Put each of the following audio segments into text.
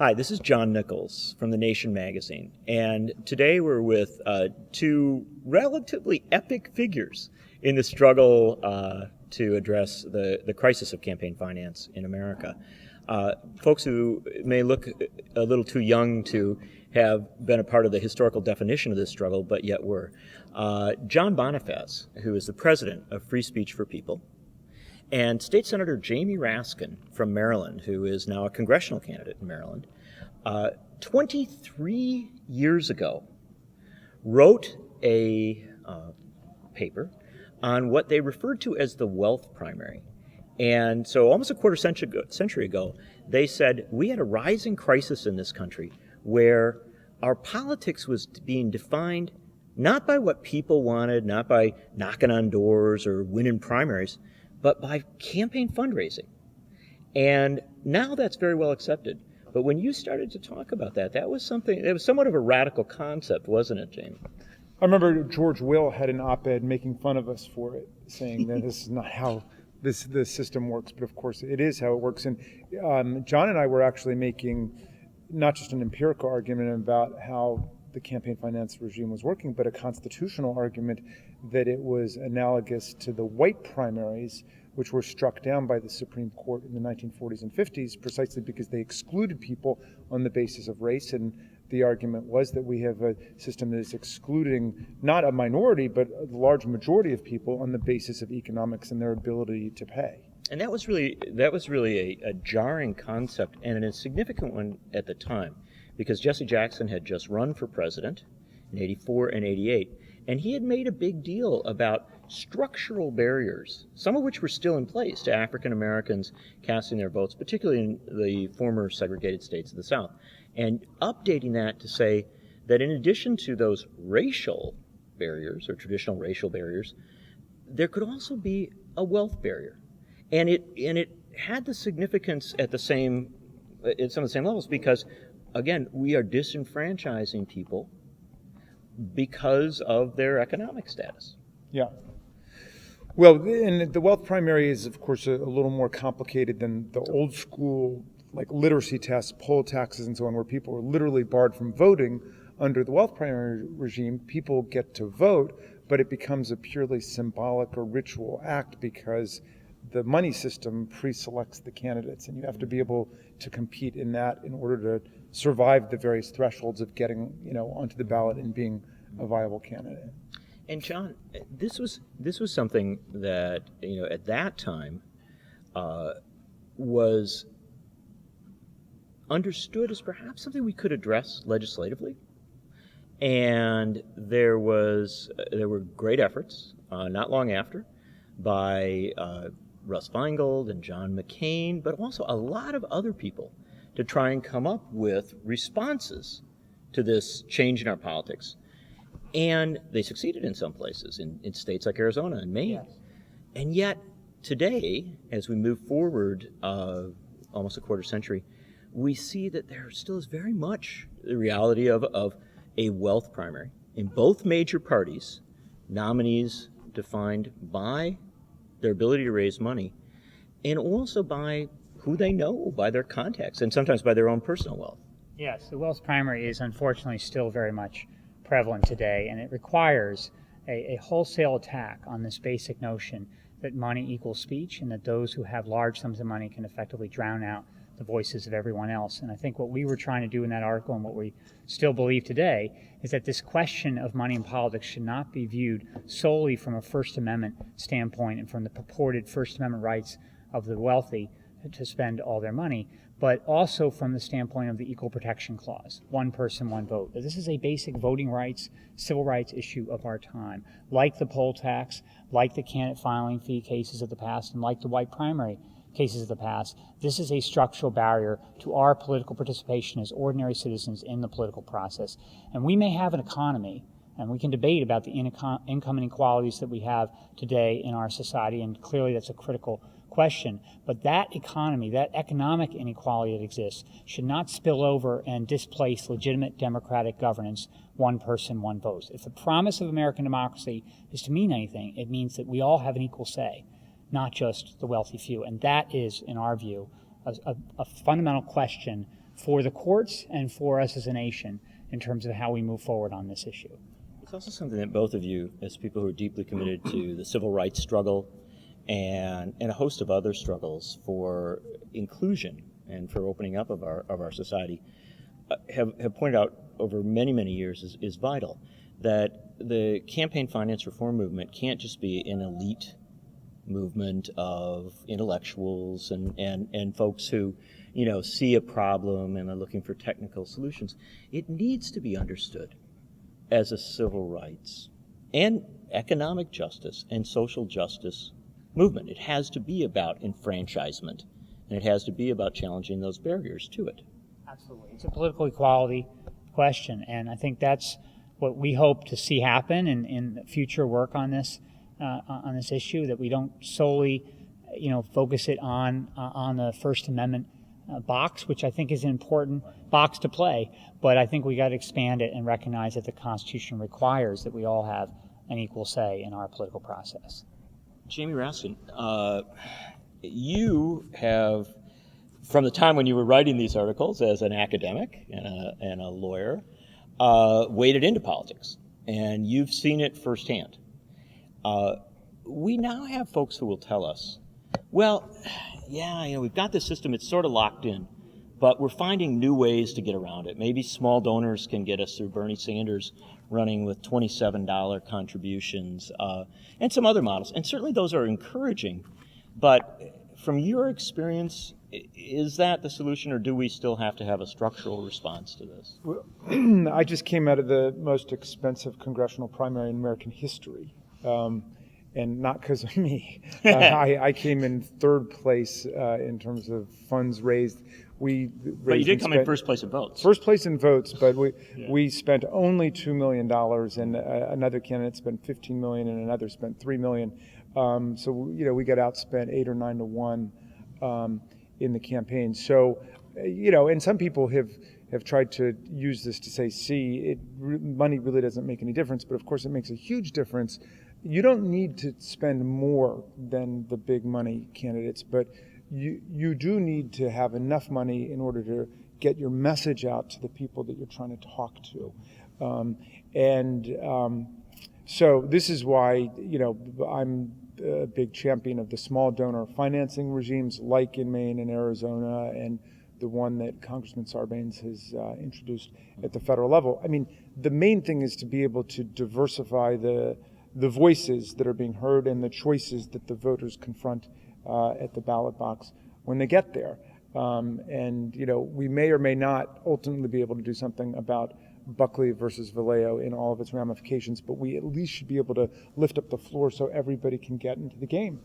Hi, this is John Nichols from The Nation magazine, and today we're with two relatively epic figures in the struggle to address the crisis of campaign finance in America. Folks who may look a little too young to have been a part of the historical definition of this struggle, but yet were. John Bonifaz, who is the president of Free Speech for People, and State Senator Jamie Raskin from Maryland, who is now a congressional candidate in Maryland, 23 years ago, wrote a paper on what they referred to as the wealth primary. And so almost a quarter century ago, they said we had a rising crisis in this country where our politics was being defined not by what people wanted, not by knocking on doors or winning primaries, but by campaign fundraising. And now that's very well accepted. But when you started to talk about that, that was somewhat of a radical concept, wasn't it, Jamie? I remember George Will had an op-ed making fun of us for it, saying that this is not how this system works, but of course it is how it works. And John and I were actually making not just an empirical argument about how the campaign finance regime was working, but a constitutional argument that it was analogous to the white primaries, which were struck down by the Supreme Court in the 1940s and 50s precisely because they excluded people on the basis of race. And the argument was that we have a system that is excluding not a minority, but a large majority of people on the basis of economics and their ability to pay. And that was really a jarring concept and a significant one at the time, because Jesse Jackson had just run for president in 84 and 88, and he had made a big deal about structural barriers, some of which were still in place to African Americans casting their votes, particularly in the former segregated states of the South, and updating that to say that in addition to those racial barriers or traditional racial barriers, there could also be a wealth barrier. And it had the significance at some of the same levels because, again, we are disenfranchising people because of their economic status. Yeah. Well, and the wealth primary is, of course, a little more complicated than the old school, like literacy tests, poll taxes, and so on, where people are literally barred from voting. Under the wealth primary regime, people get to vote, but it becomes a purely symbolic or ritual act because the money system pre-selects the candidates, and you have to be able to compete in that in order to survive the various thresholds of getting, onto the ballot and being a viable candidate. And John, this was something that at that time was understood as perhaps something we could address legislatively, and there were great efforts not long after by Russ Feingold and John McCain, but also a lot of other people to try and come up with responses to this change in our politics. And they succeeded in some places, in states like Arizona and Maine. Yes. And yet, today, as we move forward almost a quarter century, we see that there still is very much the reality of a wealth primary. In both major parties, nominees defined by their ability to raise money, and also by who they know, by their contacts, and sometimes by their own personal wealth. Yes, the wealth primary is unfortunately still very much prevalent today, and it requires a wholesale attack on this basic notion that money equals speech and that those who have large sums of money can effectively drown out the voices of everyone else. And I think what we were trying to do in that article and what we still believe today is that this question of money in politics should not be viewed solely from a First Amendment standpoint and from the purported First Amendment rights of the wealthy to spend all their money, but also from the standpoint of the Equal Protection Clause, one person, one vote. This is a basic voting rights, civil rights issue of our time, like the poll tax, like the candidate filing fee cases of the past, and like the white primary cases of the past. This is a structural barrier to our political participation as ordinary citizens in the political process. And we may have an economy, and we can debate about the income inequalities that we have today in our society, and clearly that's a critical question. But that economy, that economic inequality that exists, should not spill over and displace legitimate democratic governance, one person, one vote. If the promise of American democracy is to mean anything, it means that we all have an equal say, not just the wealthy few. And that is, in our view, a fundamental question for the courts and for us as a nation in terms of how we move forward on this issue. It's also something that both of you, as people who are deeply committed to the civil rights struggle and a host of other struggles for inclusion and for opening up of our society, have pointed out over many, many years is vital. That the campaign finance reform movement can't just be an elite movement of intellectuals and folks who, see a problem and are looking for technical solutions. It needs to be understood as a civil rights and economic justice and social justice movement. It has to be about enfranchisement, and it has to be about challenging those barriers to it. Absolutely. It's a political equality question, and I think that's what we hope to see happen in future work on this issue, that we don't solely, focus it on the First Amendment box, which I think is an important box to play, but I think we got to expand it and recognize that the Constitution requires that we all have an equal say in our political process. Jamie Raskin, you have, from the time when you were writing these articles as an academic and a lawyer, waded into politics, and you've seen it firsthand. We now have folks who will tell us, well, yeah, we've got this system, it's sort of locked in, but we're finding new ways to get around it. Maybe small donors can get us through Bernie Sanders running with $27 contributions and some other models. And certainly those are encouraging, but from your experience, is that the solution, or do we still have to have a structural response to this? Well, I just came out of the most expensive congressional primary in American history, and not because of me. I came in third place in terms of funds raised. But you did come in first place in votes. First place in votes, but we spent only $2 million, and another candidate spent $15 million, and another spent $3 million. So we got outspent 8 or 9 to 1 in the campaign. So, and some people have tried to use this to say, money really doesn't make any difference, but of course it makes a huge difference. You don't need to spend more than the big money candidates, but you do need to have enough money in order to get your message out to the people that you're trying to talk to. So this is why, I'm a big champion of the small donor financing regimes like in Maine and Arizona, and the one that Congressman Sarbanes has introduced at the federal level. I mean, the main thing is to be able to diversify the voices that are being heard and the choices that the voters confront at the ballot box when they get there. We may or may not ultimately be able to do something about Buckley versus Vallejo in all of its ramifications, but we at least should be able to lift up the floor so everybody can get into the game.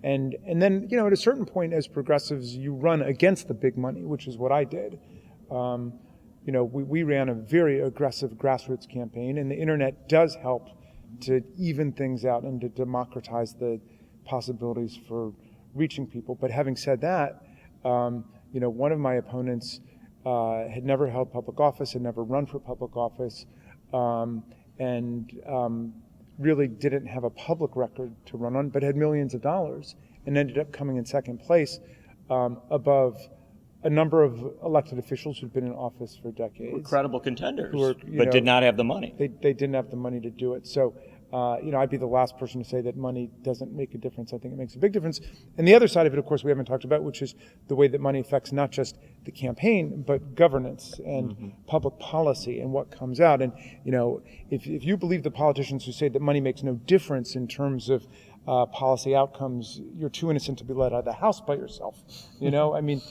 And then, at a certain point as progressives, you run against the big money, which is what I did. We ran a very aggressive grassroots campaign, and the internet does help to even things out and to democratize the possibilities for reaching people. But having said that, one of my opponents had never held public office, had never run for public office, and really didn't have a public record to run on, but had millions of dollars, and ended up coming in second place above a number of elected officials who've been in office for decades. Credible contenders, but did not have the money. They didn't have the money to do it. So, I'd be the last person to say that money doesn't make a difference. I think it makes a big difference. And the other side of it, of course, we haven't talked about, which is the way that money affects not just the campaign, but governance and public policy and what comes out. And, if you believe the politicians who say that money makes no difference in terms of policy outcomes, you're too innocent to be let out of the house by yourself. I mean,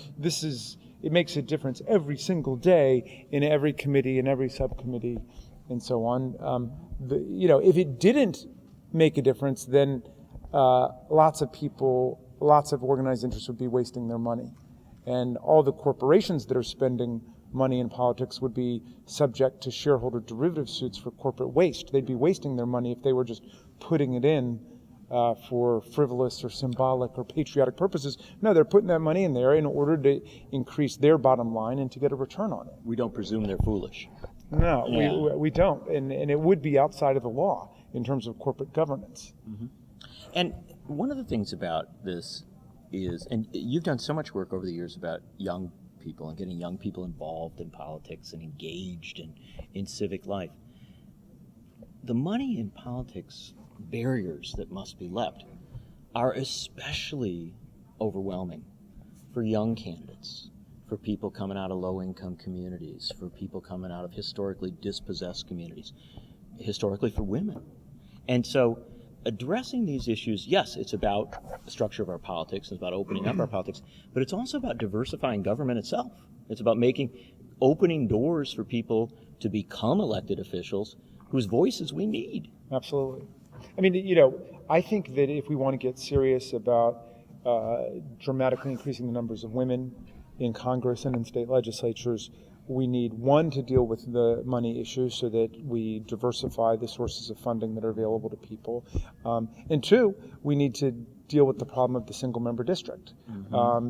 it makes a difference every single day in every committee, in every subcommittee, and so on. If it didn't make a difference, then lots of people, lots of organized interests would be wasting their money. And all the corporations that are spending money in politics would be subject to shareholder derivative suits for corporate waste. They'd be wasting their money if they were just putting it in for frivolous or symbolic or patriotic purposes. No, they're putting that money in there in order to increase their bottom line and to get a return on it. We don't presume they're foolish. No, we don't. And it would be outside of the law in terms of corporate governance. Mm-hmm. And one of the things about this is, and you've done so much work over the years about young people and getting young people involved in politics and engaged in civic life. The money in politics barriers that must be leapt are especially overwhelming for young candidates, for people coming out of low-income communities, for people coming out of historically dispossessed communities, historically for women. And so addressing these issues, yes, it's about the structure of our politics, it's about opening up our politics, but it's also about diversifying government itself. It's about opening doors for people to become elected officials whose voices we need. Absolutely. I mean, I think that if we want to get serious about dramatically increasing the numbers of women in Congress and in state legislatures, we need, one, to deal with the money issue so that we diversify the sources of funding that are available to people. And two, we need to deal with the problem of the single-member district.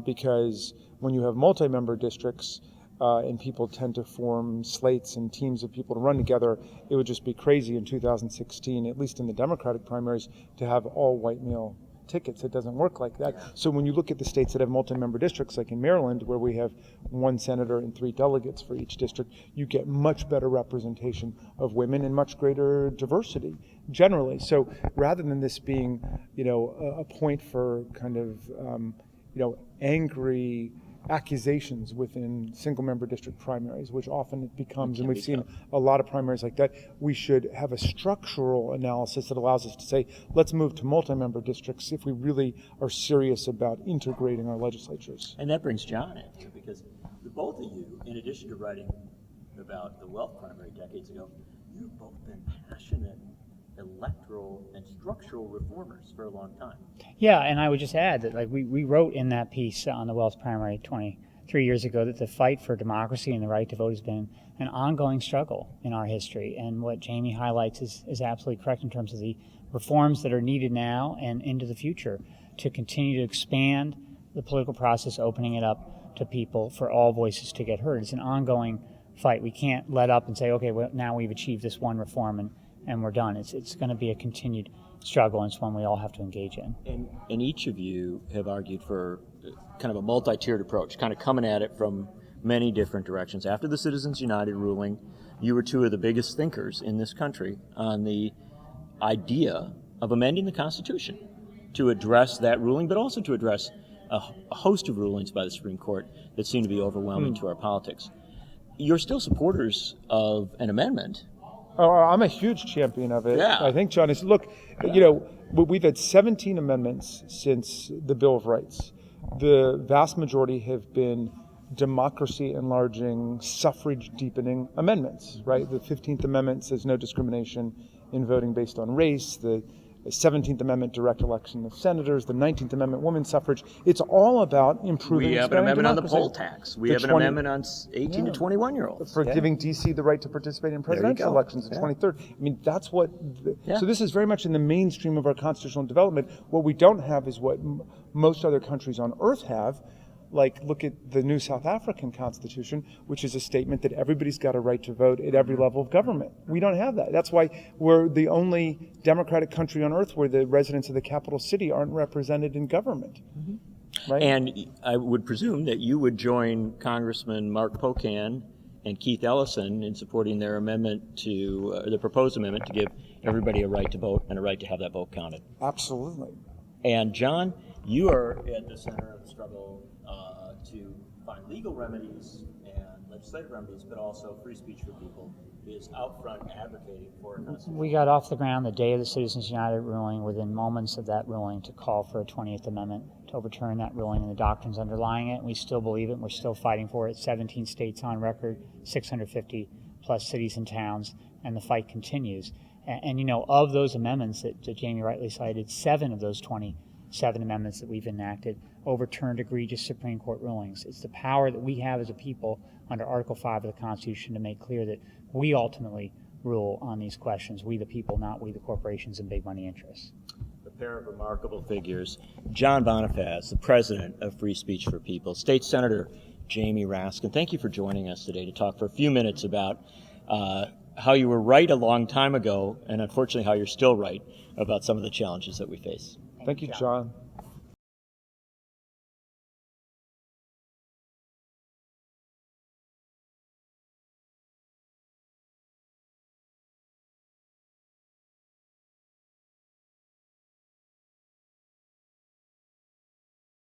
Because when you have multi-member districts, and people tend to form slates and teams of people to run together, it would just be crazy in 2016, at least in the Democratic primaries, to have all white male tickets. It doesn't work like that. So when you look at the states that have multi-member districts, like in Maryland, where we have 1 senator and 3 delegates for each district, you get much better representation of women and much greater diversity generally. So rather than this being, a point for kind of, angry accusations within single-member district primaries, which often it becomes, and we've seen a lot of primaries like that, we should have a structural analysis that allows us to say, let's move to multi-member districts if we really are serious about integrating our legislatures. And that brings John in here, because the both of you, in addition to writing about the wealth primary decades ago, you've both been passionate electoral and structural reformers for a long time. Yeah, and I would just add that we wrote in that piece on the wealth primary 23 years ago that the fight for democracy and the right to vote has been an ongoing struggle in our history. And what Jamie highlights is absolutely correct in terms of the reforms that are needed now and into the future to continue to expand the political process, opening it up to people for all voices to get heard. It's an ongoing fight. We can't let up and say, okay, well, now we've achieved this one reform and we're done. It's going to be a continued struggle, and it's one we all have to engage in. And each of you have argued for kind of a multi-tiered approach, kind of coming at it from many different directions. After the Citizens United ruling, you were two of the biggest thinkers in this country on the idea of amending the Constitution to address that ruling, but also to address a host of rulings by the Supreme Court that seem to be overwhelming to our politics. You're still supporters of an amendment. Oh, I'm a huge champion of it. Yeah. I think, John, we've had 17 amendments since the Bill of Rights. The vast majority have been democracy enlarging, suffrage deepening amendments, right? The 15th Amendment says no discrimination in voting based on race. The 17th Amendment, direct election of senators. The 19th Amendment, women's suffrage. It's all about improving. We have an amendment on the poll tax. We have an amendment on 18 to 21-year-olds. For giving D.C. the right to participate in presidential elections in 23rd. I mean, that's what... So this is very much in the mainstream of our constitutional development. What we don't have is what most other countries on earth have. Like, look at the new South African Constitution, which is a statement that everybody's got a right to vote at every level of government. We don't have that. That's why we're the only democratic country on earth where the residents of the capital city aren't represented in government. Right? And I would presume that you would join Congressman Mark Pocan and Keith Ellison in supporting their amendment to, the proposed amendment to give everybody a right to vote and a right to have that vote counted. Absolutely. And John, you are at the center of the struggle to find legal remedies and legislative remedies, but also free speech for people, is out front advocating for a constitution. We got off the ground the day of the Citizens United ruling, within moments of that ruling, to call for a 20th Amendment to overturn that ruling and the doctrines underlying it. We still believe it, and we're still fighting for it. 17 states on record, 650 plus cities and towns, and the fight continues. And of those amendments that Jamie rightly cited, 7 of those 27 amendments that we've enacted overturned egregious Supreme Court rulings. It's the power that we have as a people under Article 5 of the Constitution to make clear that we ultimately rule on these questions. We the people, not we the corporations and big money interests. A pair of remarkable figures. John Bonifaz, the president of Free Speech for People. State Senator Jamie Raskin, thank you for joining us today to talk for a few minutes about how you were right a long time ago, and unfortunately how you're still right about some of the challenges that we face. Thank you, John.